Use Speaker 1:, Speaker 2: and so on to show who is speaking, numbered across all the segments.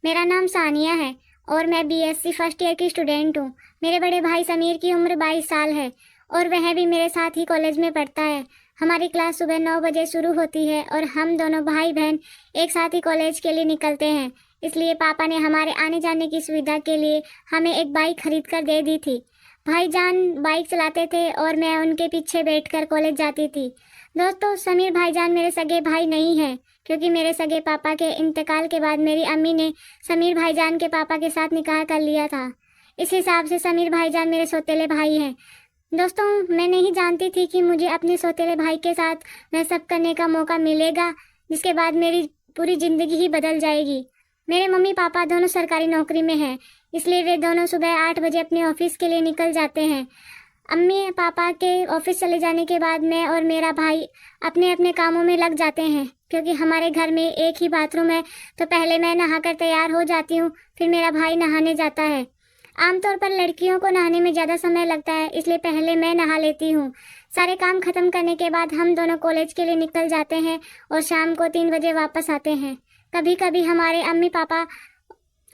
Speaker 1: मेरा नाम सानिया है और मैं बीएससी फर्स्ट ईयर की स्टूडेंट हूँ। मेरे बड़े भाई समीर की उम्र 22 साल है और वह भी मेरे साथ ही कॉलेज में पढ़ता है। हमारी क्लास सुबह 9 बजे शुरू होती है और हम दोनों भाई बहन एक साथ ही कॉलेज के लिए निकलते हैं। इसलिए पापा ने हमारे आने जाने की सुविधा के लिए हमें एक बाइक खरीद कर दे दी थी। भाईजान बाइक चलाते थे और मैं उनके पीछे बैठकर कॉलेज जाती थी। दोस्तों, समीर भाईजान मेरे सगे भाई नहीं हैं, क्योंकि मेरे सगे पापा के इंतकाल के बाद मेरी अम्मी ने समीर भाईजान के पापा के साथ निकाह कर लिया था। इस हिसाब से समीर भाईजान मेरे सौतेले भाई हैं। दोस्तों, मैं नहीं जानती थी कि मुझे अपने सौतेले भाई के साथ वह सब करने का मौका मिलेगा, जिसके बाद मेरी पूरी ज़िंदगी ही बदल जाएगी। मेरे मम्मी पापा दोनों सरकारी नौकरी में हैं, इसलिए वे दोनों सुबह 8 बजे अपने ऑफिस के लिए निकल जाते हैं। अम्मी पापा के ऑफिस चले जाने के बाद मैं और मेरा भाई अपने अपने कामों में लग जाते हैं। क्योंकि हमारे घर में एक ही बाथरूम है, तो पहले मैं नहाकर तैयार हो जाती हूँ, फिर मेरा भाई नहाने जाता है। आमतौर पर लड़कियों को नहाने में ज़्यादा समय लगता है, इसलिए पहले मैं नहा लेती हूँ। सारे काम खत्म करने के बाद हम दोनों कॉलेज के लिए निकल जाते हैं और शाम को 3 बजे वापस आते हैं। कभी कभी हमारे अम्मी पापा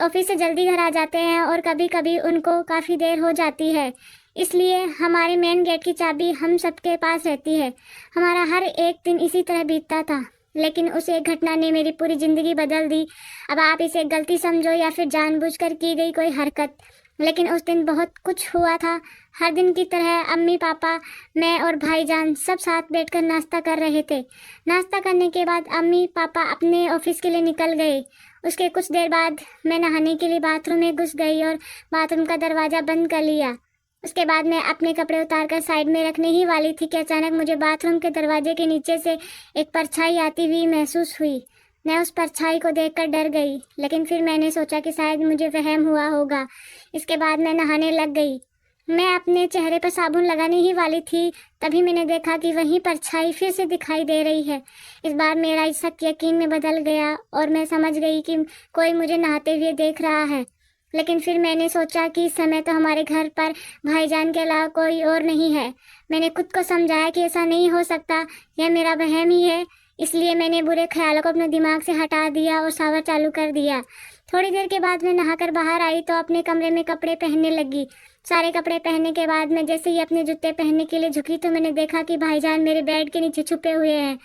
Speaker 1: ऑफिस से जल्दी घर आ जाते हैं और कभी कभी उनको काफ़ी देर हो जाती है, इसलिए हमारे मेन गेट की चाबी हम सबके पास रहती है। हमारा हर एक दिन इसी तरह बीतता था, लेकिन उस एक घटना ने मेरी पूरी ज़िंदगी बदल दी। अब आप इसे गलती समझो या फिर जानबूझकर की गई कोई हरकत, लेकिन उस दिन बहुत कुछ हुआ था। हर दिन की तरह अम्मी पापा, मैं और भाईजान सब साथ बैठकर नाश्ता कर रहे थे। नाश्ता करने के बाद अम्मी पापा अपने ऑफिस के लिए निकल गए। उसके कुछ देर बाद मैं नहाने के लिए बाथरूम में घुस गई और बाथरूम का दरवाज़ा बंद कर लिया। उसके बाद मैं अपने कपड़े उतारकर साइड में रखने ही वाली थी कि अचानक मुझे बाथरूम के दरवाजे के नीचे से एक परछाई आती हुई महसूस हुई। मैं उस परछाई को देखकर डर गई, लेकिन फिर मैंने सोचा कि शायद मुझे वहम हुआ होगा। इसके बाद मैं नहाने लग गई। मैं अपने चेहरे पर साबुन लगाने ही वाली थी, तभी मैंने देखा कि वही परछाई फिर से दिखाई दे रही है। इस बार मेरा शक यकीन में बदल गया और मैं समझ गई कि कोई मुझे नहाते हुए देख रहा है। लेकिन फिर मैंने सोचा कि इस समय तो हमारे घर पर भाईजान के अलावा कोई और नहीं है। मैंने खुद को समझाया कि ऐसा नहीं हो सकता, यह मेरा वहम ही है। इसलिए मैंने बुरे ख्यालों को अपने दिमाग से हटा दिया और शावर चालू कर दिया। थोड़ी देर के बाद मैं नहाकर बाहर आई तो अपने कमरे में कपड़े पहनने लगी। सारे कपड़े पहनने के बाद मैं जैसे ही अपने जूते पहनने के लिए झुकी तो मैंने देखा कि भाईजान मेरे बेड के नीचे छुपे हुए हैं।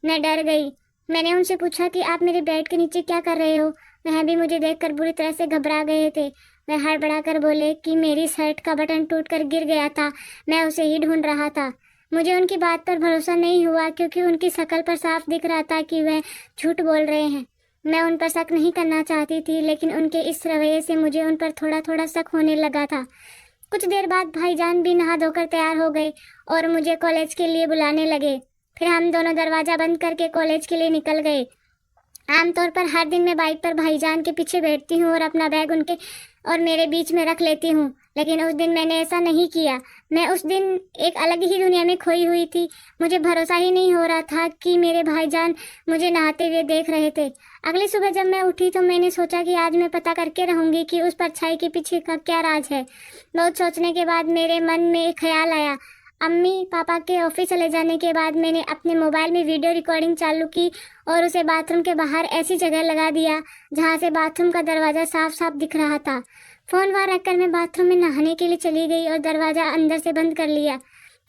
Speaker 1: मैं डर गई। मैंने उनसे पूछा कि आप मेरे बेड के नीचे क्या कर रहे हो। वह भी मुझे देखकर बुरी तरह से घबरा गए थे। वह हड़बड़ाकर बोले कि मेरी शर्ट का बटन टूटकर गिर गया था, मैं उसे ही ढूंढ रहा था। मुझे उनकी बात पर भरोसा नहीं हुआ, क्योंकि उनकी शक्ल पर साफ दिख रहा था कि वह झूठ बोल रहे हैं। मैं उन पर शक नहीं करना चाहती थी, लेकिन उनके इस रवैये से मुझे उन पर थोड़ा थोड़ा शक होने लगा था। कुछ देर बाद भाईजान भी नहा धोकर तैयार हो गए और मुझे कॉलेज के लिए बुलाने लगे। फिर हम दोनों दरवाज़ा बंद करके कॉलेज के लिए निकल गए। आमतौर पर हर दिन मैं बाइक पर भाईजान के पीछे बैठती हूँ और अपना बैग उनके और मेरे बीच में रख लेती हूँ, लेकिन उस दिन मैंने ऐसा नहीं किया। मैं उस दिन एक अलग ही दुनिया में खोई हुई थी। मुझे भरोसा ही नहीं हो रहा था कि मेरे भाईजान मुझे नहाते हुए देख रहे थे। अगली सुबह जब मैं उठी तो मैंने सोचा कि आज मैं पता करके रहूँगी कि उस परछाई के पीछे का क्या राज है। बहुत सोचने के बाद मेरे मन में एक ख्याल आया। अम्मी पापा के ऑफिस चले जाने के बाद मैंने अपने मोबाइल में वीडियो रिकॉर्डिंग चालू की और उसे बाथरूम के बाहर ऐसी जगह लगा दिया जहां से बाथरूम का दरवाज़ा साफ साफ दिख रहा था। फ़ोन वहाँ रखकर मैं बाथरूम में नहाने के लिए चली गई और दरवाज़ा अंदर से बंद कर लिया।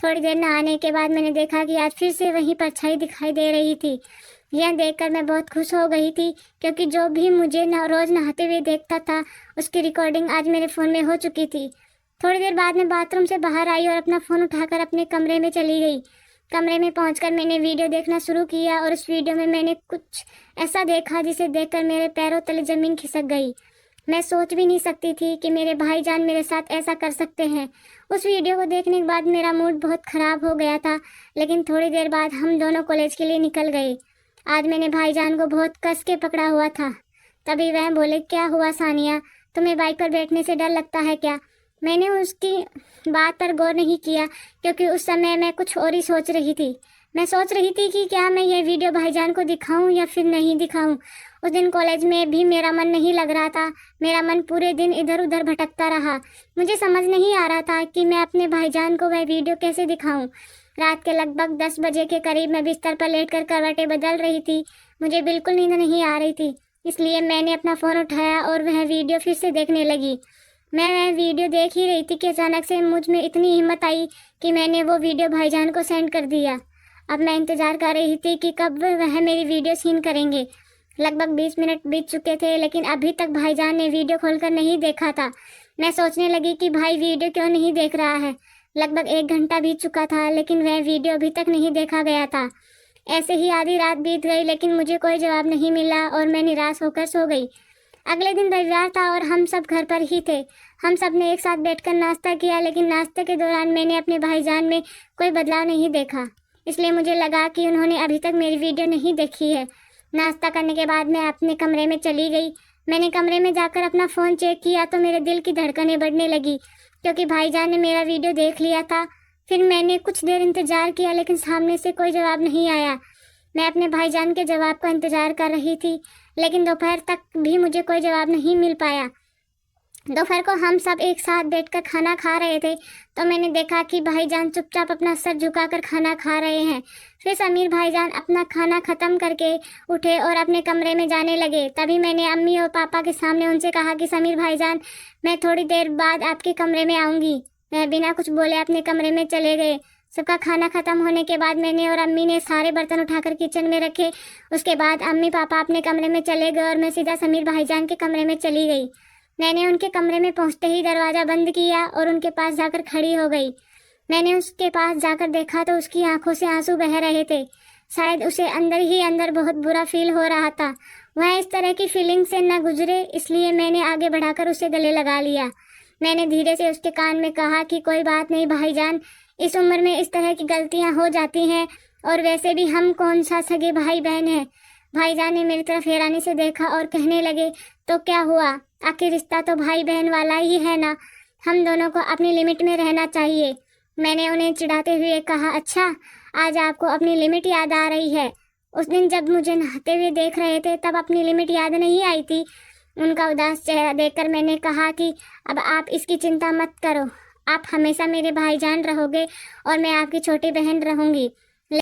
Speaker 1: थोड़ी देर नहाने के बाद मैंने देखा कि आज फिर से वही परछाई दिखाई दे रही थी। यह देखकर मैं बहुत खुश हो गई थी, क्योंकि जो भी मुझे रोज़ नहाते हुए देखता था उसकी रिकॉर्डिंग आज मेरे फ़ोन में हो चुकी थी। थोड़ी देर बाद मैं बाथरूम से बाहर आई और अपना फ़ोन उठाकर अपने कमरे में चली गई। कमरे में पहुंचकर मैंने वीडियो देखना शुरू किया और उस वीडियो में मैंने कुछ ऐसा देखा जिसे देखकर मेरे पैरों तले ज़मीन खिसक गई। मैं सोच भी नहीं सकती थी कि मेरे भाईजान मेरे साथ ऐसा कर सकते हैं। उस वीडियो को देखने के बाद मेरा मूड बहुत ख़राब हो गया था, लेकिन थोड़ी देर बाद हम दोनों कॉलेज के लिए निकल गए। आज मैंने भाईजान को बहुत कस के पकड़ा हुआ था। तभी वह बोले, क्या हुआ सानिया, तुम्हें बाइक पर बैठने से डर लगता है क्या? मैंने उसकी बात पर गौर नहीं किया, क्योंकि उस समय मैं कुछ और ही सोच रही थी। मैं सोच रही थी कि क्या मैं ये वीडियो भाईजान को दिखाऊं या फिर नहीं दिखाऊं। उस दिन कॉलेज में भी मेरा मन नहीं लग रहा था। मेरा मन पूरे दिन इधर उधर भटकता रहा। मुझे समझ नहीं आ रहा था कि मैं अपने भाईजान को वह वीडियो कैसे दिखाऊं। रात के लगभग 10 बजे के करीब मैं बिस्तर पर लेटकर करवटें बदल रही थी। मुझे बिल्कुल नींद नहीं आ रही थी। इसलिए मैंने अपना फ़ोन उठाया और वह वीडियो फिर से देखने लगी। मैं वह वीडियो देख ही रही थी कि अचानक से मुझ में इतनी हिम्मत आई कि मैंने वो वीडियो भाईजान को सेंड कर दिया। अब मैं इंतज़ार कर रही थी कि कब वह मेरी वीडियो सीन करेंगे। लगभग 20 मिनट बीत चुके थे, लेकिन अभी तक भाईजान ने वीडियो खोलकर नहीं देखा था। मैं सोचने लगी कि भाई वीडियो क्यों नहीं देख रहा है। लगभग 1 घंटा बीत चुका था, लेकिन वह वीडियो अभी तक नहीं देखा गया था। ऐसे ही आधी रात बीत गई, लेकिन मुझे कोई जवाब नहीं मिला और मैं निराश होकर सो गई। अगले दिन रविवार था और हम सब घर पर ही थे। हम सब ने एक साथ बैठकर नाश्ता किया, लेकिन नाश्ते के दौरान मैंने अपने भाईजान में कोई बदलाव नहीं देखा। इसलिए मुझे लगा कि उन्होंने अभी तक मेरी वीडियो नहीं देखी है। नाश्ता करने के बाद मैं अपने कमरे में चली गई। मैंने कमरे में जाकर अपना फ़ोन चेक किया तो मेरे दिल की धड़कनें बढ़ने लगी, क्योंकि भाईजान ने मेरा वीडियो देख लिया था। फिर मैंने कुछ देर इंतज़ार किया, लेकिन सामने से कोई जवाब नहीं आया। मैं अपने भाईजान के जवाब का इंतज़ार कर रही थी, लेकिन दोपहर तक भी मुझे कोई जवाब नहीं मिल पाया। दोपहर को हम सब एक साथ बैठकर खाना खा रहे थे, तो मैंने देखा कि भाईजान चुपचाप अपना सर झुकाकर खाना खा रहे हैं। फिर समीर भाईजान अपना खाना ख़त्म करके उठे और अपने कमरे में जाने लगे। तभी मैंने अम्मी और पापा के सामने उनसे कहा कि समीर भाईजान, मैं थोड़ी देर बाद आपके कमरे में आऊँगी। वह बिना कुछ बोले अपने कमरे में चले गए। सबका खाना ख़त्म होने के बाद मैंने और अम्मी ने सारे बर्तन उठाकर किचन में रखे। उसके बाद अम्मी पापा अपने कमरे में चले गए और मैं सीधा समीर भाईजान के कमरे में चली गई। मैंने उनके कमरे में पहुंचते ही दरवाज़ा बंद किया और उनके पास जाकर खड़ी हो गई। मैंने उसके पास जाकर देखा तो उसकी आंखों से आंसू बह रहे थे। शायद उसे अंदर ही अंदर बहुत बुरा फील हो रहा था। वह इस तरह की फीलिंग से न गुजरे, इसलिए मैंने आगे बढ़ाकर उसे गले लगा लिया। मैंने धीरे से उसके कान में कहा कि कोई बात नहीं भाईजान, इस उम्र में इस तरह की गलतियां हो जाती हैं, और वैसे भी हम कौन सा सगे भाई बहन हैं। भाईजान ने मेरी तरफ हैरानी से देखा और कहने लगे, तो क्या हुआ, आखिर रिश्ता तो भाई बहन वाला ही है ना, हम दोनों को अपनी लिमिट में रहना चाहिए। मैंने उन्हें चिढ़ाते हुए कहा, अच्छा आज आपको अपनी लिमिट याद आ रही है। उस दिन जब मुझे नहाते हुए देख रहे थे तब अपनी लिमिट याद नहीं आई थी। उनका उदास चेहरा देखकर मैंने कहा कि अब आप इसकी चिंता मत करो, आप हमेशा मेरे भाईजान रहोगे और मैं आपकी छोटी बहन रहूँगी।